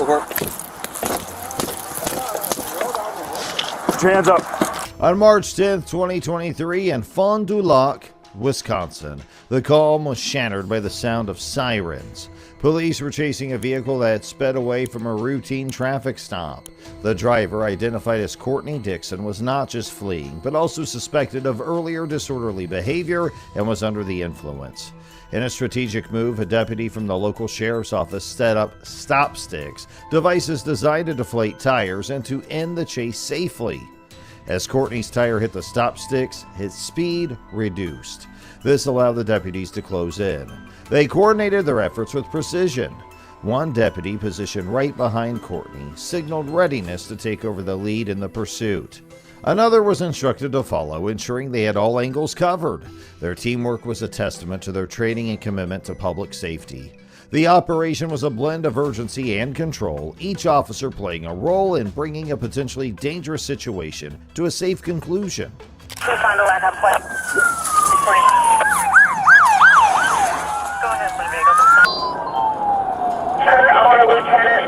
Go for it. Put your hands up. On March 10th, 2023, in Fond du Lac, Wisconsin, the calm was shattered by the sound of sirens. Police were chasing a vehicle that had sped away from a routine traffic stop. The driver, identified as Courtney Dixon, was not just fleeing, but also suspected of earlier disorderly behavior and was under the influence. In a strategic move, a deputy from the local sheriff's office set up stop sticks, devices designed to deflate tires and to end the chase safely. As Courtney's tire hit the stop sticks, his speed reduced. This allowed the deputies to close in. They coordinated their efforts with precision. One deputy, positioned right behind Courtney, signaled readiness to take over the lead in the pursuit. Another was instructed to follow, ensuring they had all angles covered. Their teamwork was a testament to their training and commitment to public safety. The operation was a blend of urgency and control, each officer playing a role in bringing a potentially dangerous situation to a safe conclusion. Fond du Lac, I'm playing. Go ahead, my vehicle. Sir, our lieutenant,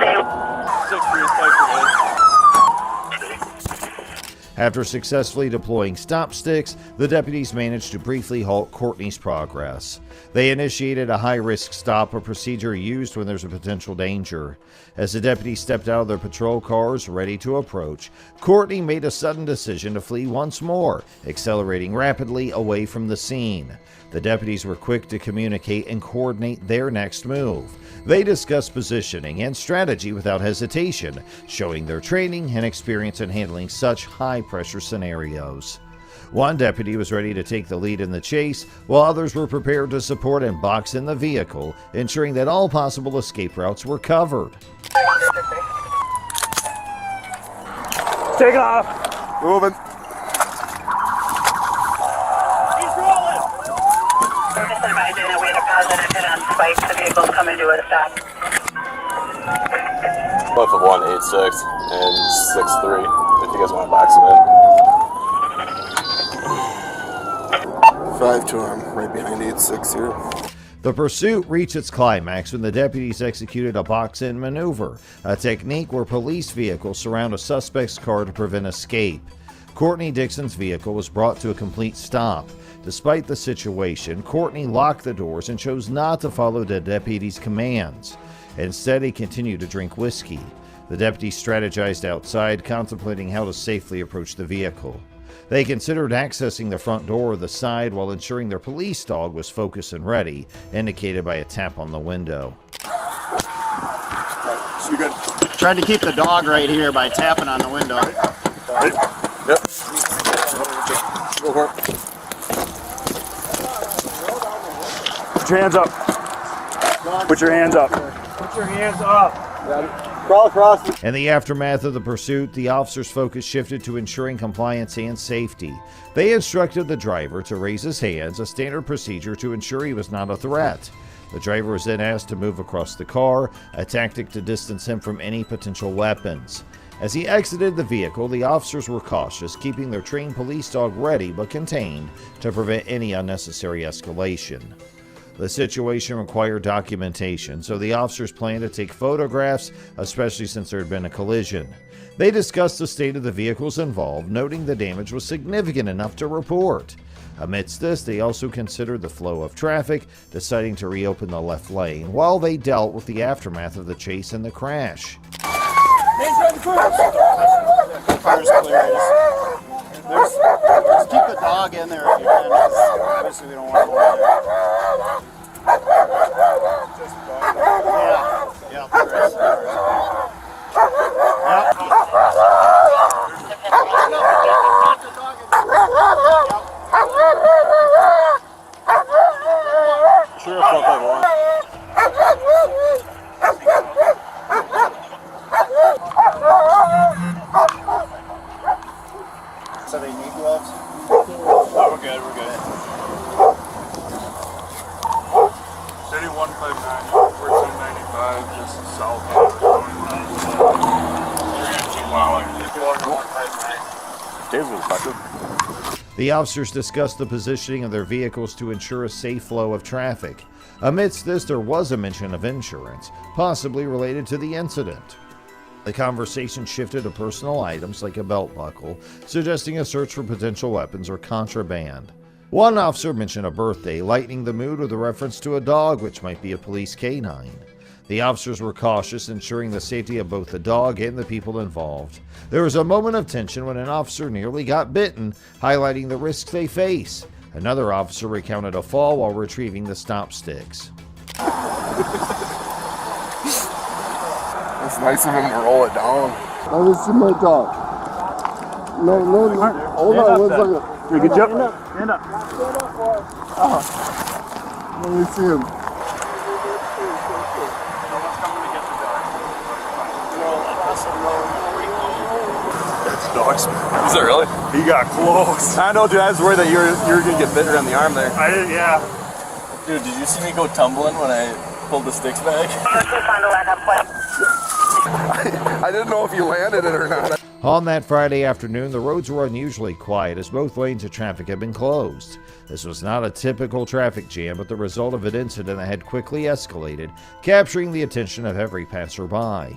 After successfully deploying stop sticks, the deputies managed to briefly halt Courtney's progress. They initiated a high-risk stop, a procedure used when there's a potential danger. As the deputies stepped out of their patrol cars, ready to approach, Courtney made a sudden decision to flee once more, accelerating rapidly away from the scene. The deputies were quick to communicate and coordinate their next move. They discussed positioning and strategy without hesitation, showing their training and experience in handling such high-pressure scenarios. One deputy was ready to take the lead in the chase, while others were prepared to support and box in the vehicle, ensuring that all possible escape routes were covered. Take off. Moving. He's rolling. We're just advising that we had a positive hit on spikes. The vehicle's coming to a stop. Both of 186 and 63. If you guys want to box them in. 5 to him, right behind 86 here. The pursuit reached its climax when the deputies executed a box-in maneuver, a technique where police vehicles surround a suspect's car to prevent escape. Courtney Dixon's vehicle was brought to a complete stop. Despite the situation, Courtney locked the doors and chose not to follow the deputy's commands. Instead, he continued to drink whiskey. The deputies strategized outside, contemplating how to safely approach the vehicle. They considered accessing the front door or the side while ensuring their police dog was focused and ready, indicated by a tap on the window. So you good? Tried to keep the dog right here by tapping on the window. Right. Yep. Go for it. Put your hands up. Put your hands up. Put your hands up. Crawl across. In the aftermath of the pursuit, the officers' focus shifted to ensuring compliance and safety. They instructed the driver to raise his hands, a standard procedure to ensure he was not a threat. The driver was then asked to move across the car, a tactic to distance him from any potential weapons. As he exited the vehicle, the officers were cautious, keeping their trained police dog ready but contained to prevent any unnecessary escalation. The situation required documentation, so the officers planned to take photographs, especially since there had been a collision. They discussed the state of the vehicles involved, noting the damage was significant enough to report. Amidst this, they also considered the flow of traffic, deciding to reopen the left lane, while they dealt with the aftermath of the chase and the crash. Car's clear. Just keep the dog in there if you can. Obviously, we don't want to go in there. Yeah, there is. Sure, front leg one. So they need gloves? We're good, we're good. City 159, 1495, just south of The officers discussed the positioning of their vehicles to ensure a safe flow of traffic. Amidst this, there was a mention of insurance, possibly related to the incident. The conversation shifted to personal items like a belt buckle, suggesting a search for potential weapons or contraband. One officer mentioned a birthday, lightening the mood with a reference to a dog, which might be a police canine. The officers were cautious, ensuring the safety of both the dog and the people involved. There was a moment of tension when an officer nearly got bitten, highlighting the risks they face. Another officer recounted a fall while retrieving the stop sticks. It's nice of him to roll it down. Let me see my dog. No, hold on one second. Good job. Stand up. Let me see him. Dogs. Is it really? He got close. I know, dude. I was worried that you were gonna get bit around the arm there. I did, yeah. Dude, did you see me go tumbling when I pulled the sticks back? I didn't know if you landed it or not. On that Friday afternoon, the roads were unusually quiet as both lanes of traffic had been closed. This was not a typical traffic jam, but the result of an incident that had quickly escalated, capturing the attention of every passerby.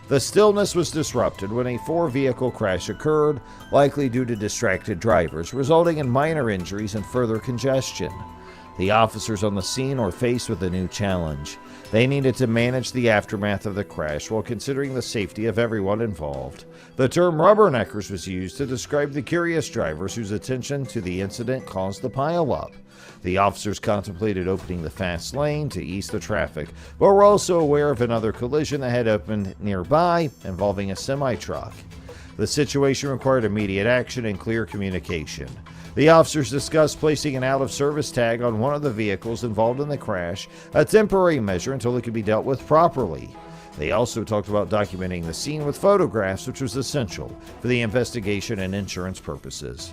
The stillness was disrupted when a four-vehicle crash occurred, likely due to distracted drivers, resulting in minor injuries and further congestion. The officers on the scene were faced with a new challenge. They needed to manage the aftermath of the crash while considering the safety of everyone involved. The term rubberneckers was used to describe the curious drivers whose attention to the incident caused the pileup. The officers contemplated opening the fast lane to ease the traffic, but were also aware of another collision that had opened nearby involving a semi-truck. The situation required immediate action and clear communication. The officers discussed placing an out-of-service tag on one of the vehicles involved in the crash, a temporary measure until it could be dealt with properly. They also talked about documenting the scene with photographs, which was essential for the investigation and insurance purposes.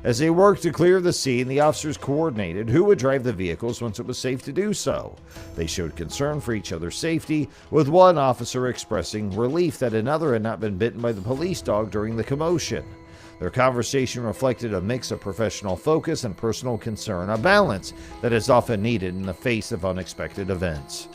As they worked to clear the scene, the officers coordinated who would drive the vehicles once it was safe to do so. They showed concern for each other's safety, with one officer expressing relief that another had not been bitten by the police dog during the commotion. Their conversation reflected a mix of professional focus and personal concern, a balance that is often needed in the face of unexpected events.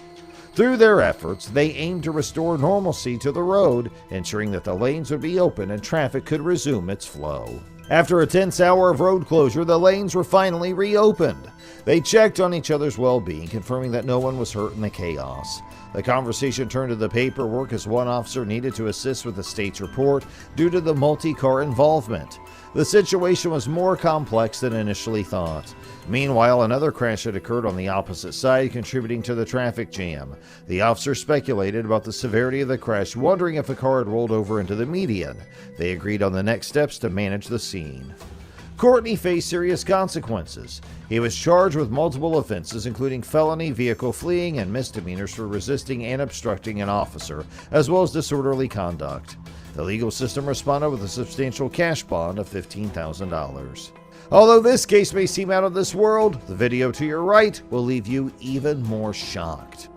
Through their efforts, they aimed to restore normalcy to the road, ensuring that the lanes would be open and traffic could resume its flow. After a tense hour of road closure, the lanes were finally reopened. They checked on each other's well-being, confirming that no one was hurt in the chaos. The conversation turned to the paperwork as one officer needed to assist with the state's report due to the multi-car involvement. The situation was more complex than initially thought. Meanwhile, another crash had occurred on the opposite side, contributing to the traffic jam. The officer speculated about the severity of the crash, wondering if a car had rolled over into the median. They agreed on the next steps to manage the scene. Courtney faced serious consequences. He was charged with multiple offenses, including felony vehicle fleeing and misdemeanors for resisting and obstructing an officer, as well as disorderly conduct. The legal system responded with a substantial cash bond of $15,000. Although this case may seem out of this world, the video to your right will leave you even more shocked.